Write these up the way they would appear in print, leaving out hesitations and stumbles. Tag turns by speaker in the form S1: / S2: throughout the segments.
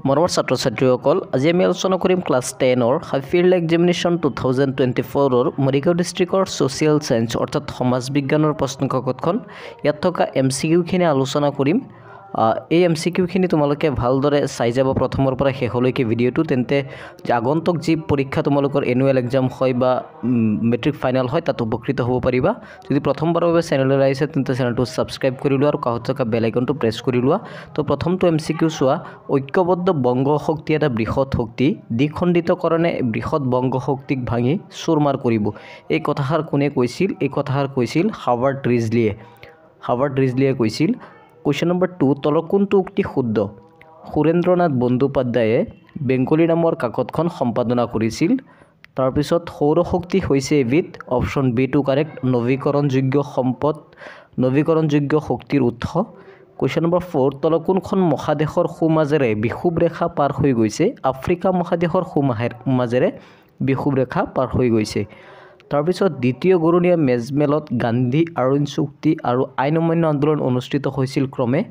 S1: মৰমৰ ছাত্ৰ ছাত্ৰীসকল আজি আমি আলোচনা কৰিম ক্লাছ 10ৰ হাফ ইয়াৰলি এক্সামিনেশ্যন 2024ৰ মৰিগাঁও ডিষ্ট্ৰিক্টৰ ছ'চিয়েল সায়েন্স অৰ্থাৎ সমাজ বিজ্ঞানৰ প্ৰশ্ন কাকতখন ইয়াত থকা এমচিকিউখিনি আলোচনা কৰিম এই এমচিকিউখিনি তোমালোকে ভালদৰে চাই যাব প্ৰথমৰ পৰা শেষলৈকে ভিডিঅ'টো তেন্তে আগন্তুক যি পৰীক্ষা তোমালোকৰ এনুৱেল এক্সাম হয় বা মেট্ৰিক ফাইনেল হয় তাত উপকৃত হ'ব পাৰিবা যদি প্ৰথমবাৰৰ বাবে চেনেললৈ আহিছে তেন্তে চেনেলটো সাবস্ক্ৰাইব কৰি লোৱা আৰু কাষত থকা বেল আইকনটো প্ৰেছ কৰি লোৱা তো প্ৰথমটো এমচিকিউ চোৱা ঐক্যবদ্ধ বংগ শক্তি এটা বৃহৎ শক্তি দ্বিখণ্ডিতকৰণে বৃহৎ বংগ শক্তিক ভাঙি চুৰমাৰ কৰিব এই কথাষাৰ কোনে কৈছিল এই কথাষাৰ কৈছিল হাৱাৰ্ড ৰিজলিয়ে কৈছিল Question number 2 তলৰ কোনটো উক্তি শুদ্ধ সুৰেন্দ্ৰনাথ বন্দ্যোপাধ্যায়ে বেংগলী নামৰ কাকতখন সম্পাদনা কৰিছিল তাৰ পিছত সৌৰ শক্তি হৈছে এবিধ অপচন বি টু কাৰেক্ট নৱীকৰণযোগ্য শক্তিৰ উৎস Question number 4 তলৰ কোনখন মহাদেশৰ সোঁমাজেৰে বিষুৱ ৰেখা পাৰ হৈ গৈছে আফ্ৰিকা মহাদেশৰ সোঁমাজেৰে বিষুৱ ৰেখা পাৰ হৈ গৈছে তাৰপিছত দ্বিতীয় গৰুণীয়া মেজমেলত গান্ধী অৰুণ চুক্তি আৰু আইন অমান্য আন্দোলন অনুষ্ঠিত হৈছিল ক্ৰমে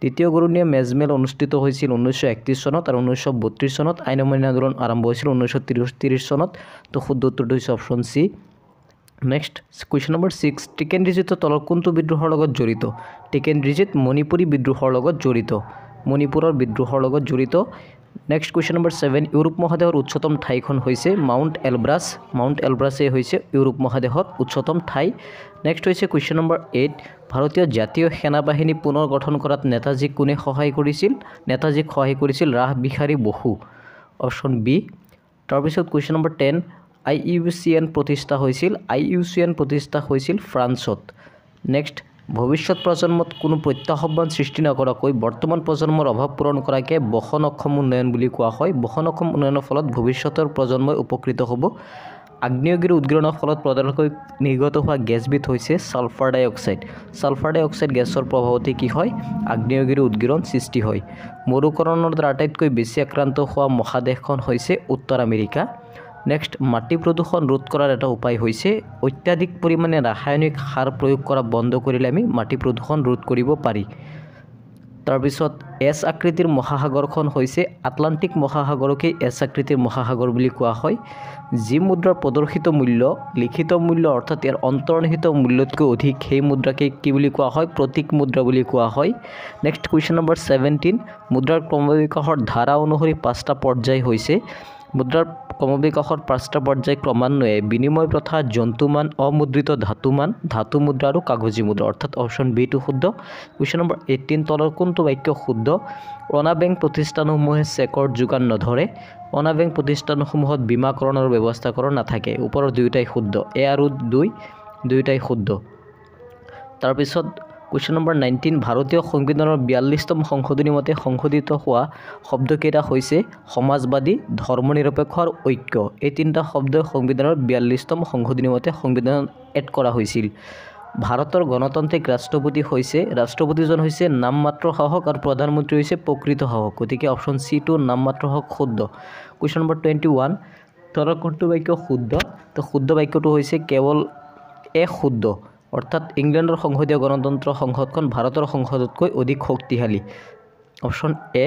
S1: দ্বিতীয় গৰুণীয়া মেজমেল অনুষ্ঠিত হৈছিল 1931 চনত আৰু 1932 চনত আইন অমান্য আন্দোলন আৰম্ভ হৈছিল 1933 চনত তো শুদ্ধ উত্তৰটো হৈছে option C next question number 6 Tikendrajit তলৰ কোনটো বিদ্ৰোহৰ লগত জড়িত টিকেন্দ্ৰিজিত মণিপুৰী বিদ্ৰোহৰ লগত মণিপুৰৰ বিদ্ৰোহৰ লগত জড়িত নেক্সট কুৱেশ্যন নম্বৰ 7 ইউৰোপ মহাদেশৰ উচ্চতম ঠাইখন হৈছে মাউণ্ট এলব্ৰাছে হৈছে ইউৰোপ মহাদেশৰ উচ্চতম ঠাই নেক্সট হৈছে কুৱেশ্যন নম্বৰ 8 ভাৰতীয় জাতীয় সেনা বাহিনী পুনৰ গঠন কৰাত নেতাজীক কোনে সহায় কৰিছিল ৰাহ বিহাৰী বসু অপচন বি তাৰপিছত কুৱেশ্যন নম্বৰ 10 IUCN প্ৰতিষ্ঠা হৈছিল ফ্ৰান্সত নেক্সট ভৱিষ্যত প্ৰজন্মত কোনো প্ৰত্যাহ্বান সৃষ্টি নকৰাকৈ বৰ্তমান প্ৰজন্মৰ অভাৱ পূৰণ কৰাকে বহনক্ষম উন্নয়ন বুলি কোৱা হয় বহনক্ষম উন্নয়নৰ ফলত ভৱিষ্যতৰ প্ৰজন্মই উপকৃত হ'ব আগ্নেয়গিৰি উদ্গিৰণৰ ফলত প্ৰধানকৈ নিৰ্গত হোৱা গেছবিধ হৈছে সালফাৰ ডাই অক্সাইড গেছৰ প্ৰভাৱতে কি হয় আগ্নেয়গিৰি উদ্গিৰণ সৃষ্টি হয় মৰুকৰণৰ দ্বাৰা আটাইতকৈ বেছি আক্ৰান্ত হোৱা মহাদেশখন হৈছে উত্তৰ আমেৰিকা নেক্সট মাটি প্ৰদূষণ ৰোধ কৰাৰ এটা উপায় হৈছে অত্যাধিক পৰিমাণে ৰাসায়নিক সাৰ প্ৰয়োগ কৰা বন্ধ কৰিলে আমি মাটি প্ৰদূষণ ৰোধ কৰিব পাৰি তাৰপিছত এছ আকৃতিৰ মহাসাগৰখন হৈছে আটলান্টিক মহাসাগৰকে এছ আকৃতিৰ মহাসাগৰ বুলি কোৱা হয় যি মুদ্ৰাৰ প্ৰদৰ্শিত মূল্য লিখিত মূল্য অৰ্থাৎ ইয়াৰ অন্তৰ্নিহিত মূল্যতকৈ অধিক সেই মুদ্ৰাকে কি বুলি কোৱা হয় প্ৰতীক মুদ্ৰা বুলি কোৱা হয় নেক্সট কুৱেশ্যন নম্বৰ 17 মুদ্ৰাৰ ক্ৰমবিকাশৰ ধাৰা অনুসৰি 5টা পৰ্যায় হৈছে মুদ্ৰাৰ ক্ৰমবিকাশৰ 5টা পৰ্যায় ক্ৰমান্বয়ে বিনিময় প্ৰথা জন্তুমান অমুদ্ৰিত ধাতু মুদ্ৰা আৰু কাগজী মুদ্ৰা অৰ্থাৎ অপচন বি টু শুদ্ধ কুৱেশ্যন নম্বৰ 18 তলৰ কোনটো বাক্য শুদ্ধ অনাবেংক প্ৰতিষ্ঠানসমূহে চেকৰ যোগান নধৰে অনাবেংক প্ৰতিষ্ঠানসমূহত বীমাকৰণৰ ব্যৱস্থাকৰণ নাথাকে ওপৰৰ দুয়োটাই শুদ্ধ এ আৰু দুয়োটাই শুদ্ধ তাৰপিছত কুৱেশ্যন নম্বৰ 19 ভাৰতীয় সংবিধানৰ 42তম সংশোধনী মতে সংশোধিত হোৱা শব্দকেইটা হৈছে সমাজবাদী ধৰ্মনিৰপেক্ষ আৰু ঐক্য এই তিনিটা শব্দই সংবিধানৰ 42তম সংশোধনী মতে সংবিধানত এড কৰা হৈছিল ভাৰতৰ গণতান্ত্ৰিক ৰাষ্ট্ৰপতিজন হৈছে নামমাত্ৰ শাসক আৰু প্ৰধানমন্ত্ৰী হৈছে প্ৰকৃত শাসক গতিকে অপচন সি টু নামমাত্ৰ শাসক শুদ্ধ কুৱেশ্যন নম্বৰ 21 তলৰ কোনটো বাক্য শুদ্ধ তো শুদ্ধ বাক্যটো হৈছে কেৱল এক শুদ্ধ অৰ্থাৎ ইংলেণ্ডৰ সংসদীয় গণতন্ত্ৰ সংসদখন ভাৰতৰ সংসদতকৈ অধিক শক্তিশালী অপচন এ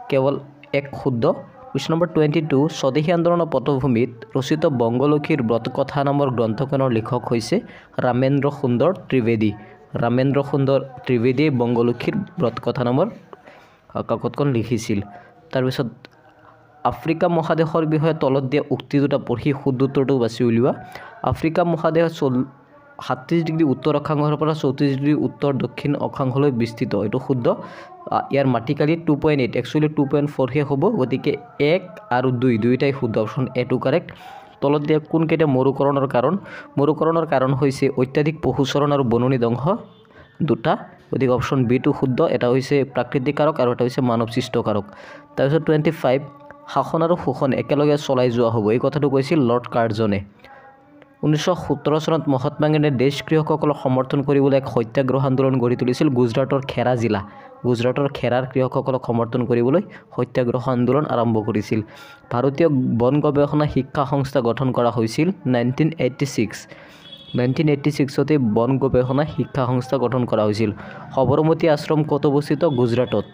S1: কেৱল এক শুদ্ধ কুৱেশ্যন নম্বৰ 22 স্বদেশী আন্দোলনৰ পটভূমিত ৰচিত বংগলক্ষীৰ ব্ৰতকথা নামৰ গ্ৰন্থখনৰ লিখক হৈছে ৰামেন্দ্ৰ সুন্দৰ ত্ৰিবেদীয়ে বংগলক্ষীৰ ব্ৰতকথা নামৰ কাকতখন লিখিছিল তাৰপিছত আফ্ৰিকা মহাদেশৰ বিষয়ে তলত দিয়া উক্তি দুটা পঢ়ি শুদ্ধ উত্তৰটো বাছি উলিওৱা আফ্ৰিকা মহাদেশ 37 ডিগ্ৰী উত্তৰ অক্ষাংশৰ পৰা 34 ডিগ্ৰী উত্তৰ দক্ষিণ অক্ষাংশলৈ বিস্তৃত এইটো শুদ্ধ ইয়াৰ মাটিকালি 2.8 একচুৱেলি 2.4 হে হ'ব গতিকে 1 আৰু 2 দুয়োটাই শুদ্ধ অপচন এ টু কাৰেক্ট তলত দিয়া কোনকেইটা মৰুকৰণৰ কাৰণ হৈছে অত্যাধিক পশুচৰণ আৰু বননি ধ্বংস দুটা গতিকে অপচন বি টু শুদ্ধ এটা হৈছে প্ৰাকৃতিক কাৰক আৰু এটা হৈছে মানৱ সৃষ্ট কাৰক তাৰপিছত 25 শাসন আৰু শোষণ একেলগে চলাই যোৱা হ'ব এই কথাটো কৈছিল লৰ্ড কাৰ্জনে 1917 চনত মহাত্মা গান্ধীয়ে দেশ কৃষকসকলক সমৰ্থন কৰিবলৈ এক সত্যাগ্ৰহ আন্দোলন গঢ়ি তুলিছিল গুজৰাটৰ খেৰাৰ কৃষকসকলক সমৰ্থন কৰিবলৈ সত্যাগ্ৰহ আন্দোলন আৰম্ভ কৰিছিল ভাৰতীয় বন গৱেষণা শিক্ষা সংস্থা গঠন কৰা হৈছিল 1986তে বন গৱেষণা শিক্ষা সংস্থা গঠন কৰা হৈছিল সবৰমতী আশ্ৰম ক'ত অৱস্থিত গুজৰাটত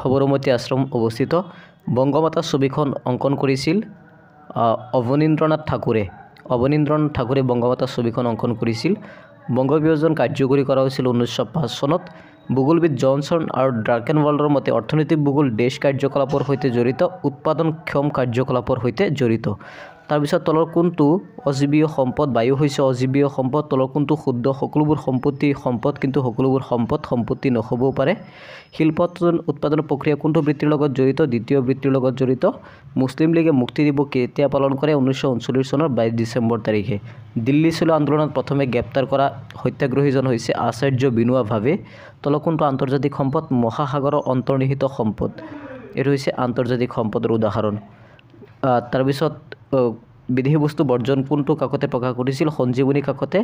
S1: সবৰমতী আশ্ৰম অৱস্থিত। বংগমাতা ছবিখন অংকন কৰিছিল অৱনীন্দ্ৰনাথ ঠাকুৰে। অৱনীন্দ্ৰনাথ ঠাকুৰে বংগমাতা ছবিখন অংকন কৰিছিল। বংগ বিভাজন কাৰ্যকৰী কৰা হৈছিল 1905 চনত। ভূগোলবিদ জনছন আৰু ড্ৰাকেনৱাল্ডৰ মতে অৰ্থনৈতিক ভূগোল দেশ কাৰ্যকলাপৰ সৈতে জড়িত, উৎপাদনক্ষম কাৰ্যকলাপৰ সৈতে জড়িত। তাৰপিছত তলৰ কোনটো অজীৱীয় সম্পদ? বায়ু হৈছে অজীৱীয় সম্পদ। তলৰ কোনটো শুদ্ধ? সকলোবোৰ সম্পত্তি সম্পদ, কিন্তু সকলোবোৰ সম্পত্তি নহ'বও পাৰে। শিল্প উৎপাদনৰ প্ৰক্ৰিয়া কোনটো বৃত্তিৰ লগত জড়িত? দ্বিতীয় বৃত্তিৰ লগত জড়িত। মুছলিম লীগে মুক্তি দিৱস কেতিয়া পালন কৰে? 1939 চনৰ 22 ডিচেম্বৰ তাৰিখে। দিল্লী চলো আন্দোলনত প্ৰথমে গ্ৰেপ্তাৰ কৰা সত্যাগ্ৰহীজন হৈছে আচাৰ্য বিনোৱা ভাৱে। তলৰ কোনটো আন্তৰ্জাতিক সম্পদ? মহাসাগৰৰ অন্তৰ্নিহিত সম্পদ। এইটো হৈছে আন্তৰ্জাতিক সম্পদৰ উদাহৰণ। তাৰপিছত বিদেশী বস্তু বৰ্জন কোনটো কাকতে প্ৰকাশ কৰিছিল? সঞ্জীৱনী কাকতে।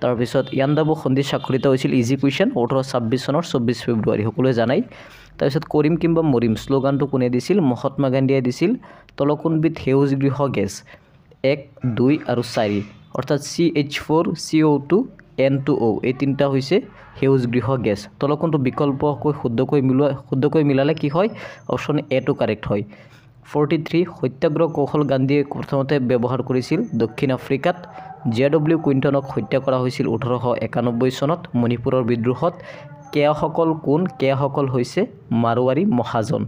S1: তাৰপিছত ইয়াণ্ডাবু সন্ধি স্বাক্ষৰিত হৈছিল, ইজি কুৱেশ্যন, 1826 চনৰ 24 ফেব্ৰুৱাৰী, সকলোৱে জানাই। তাৰপিছত কৰিম কিম্বা মৰিম শ্লোগানটো কোনে দিছিল? মহাত্মা গান্ধীয়ে দিছিল। তলৰ কোনবিধ সেউজ গৃহ গেছ? 1, 2 আৰু 4, অৰ্থাৎ CH4, CO2, N2O, এই তিনিটা হৈছে সেউজ গৃহ গেছ। তলৰ কোনটো বিকল্পকৈ শুদ্ধকৈ মিলালে কি হয়? অপশ্যন এটো কাৰেক্ট হয়। 43 সত্যাগ্ৰহ কৌশল গান্ধীয়ে প্ৰথমতে ব্যৱহাৰ কৰিছিল দক্ষিণ আফ্ৰিকাত। JW কুইণ্টনক হত্যা কৰা হৈছিল 1891 চনত মণিপুৰৰ বিদ্ৰোহত। কেয়াসকল কোন? কেয়াসকল হৈছে মাৰোৱাৰী মহাজন।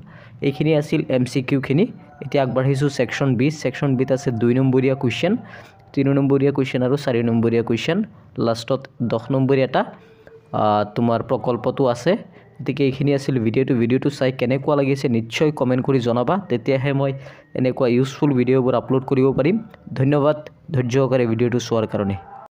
S1: এইখিনি আছিল MCQখিনি। এতিয়া আগবাঢ়িছোঁ ছেকশ্যন বি। ছেকশ্যন বিত আছে 2 নম্বৰীয়া কুৱেশ্যন, 3 নম্বৰীয়া কুৱেশ্যন আৰু 4 নম্বৰীয়া কুৱেশ্যন। লাষ্টত 10 নম্বৰীয়া এটা তোমাৰ প্ৰকল্পটো আছে। গতিকে এইখিনি আছিল ভিডিঅ'টো চাই কেনেকুৱা লাগিছে নিশ্চয় কমেণ্ট কৰি জনাবা, তেতিয়াহে মই এনেকুৱা ইউজফুল ভিডিঅ'বোৰ আপলোড কৰিব পাৰিম। ধন্যবাদ ধৈৰ্য সহকাৰে ভিডিঅ'টো চোৱাৰ কাৰণে।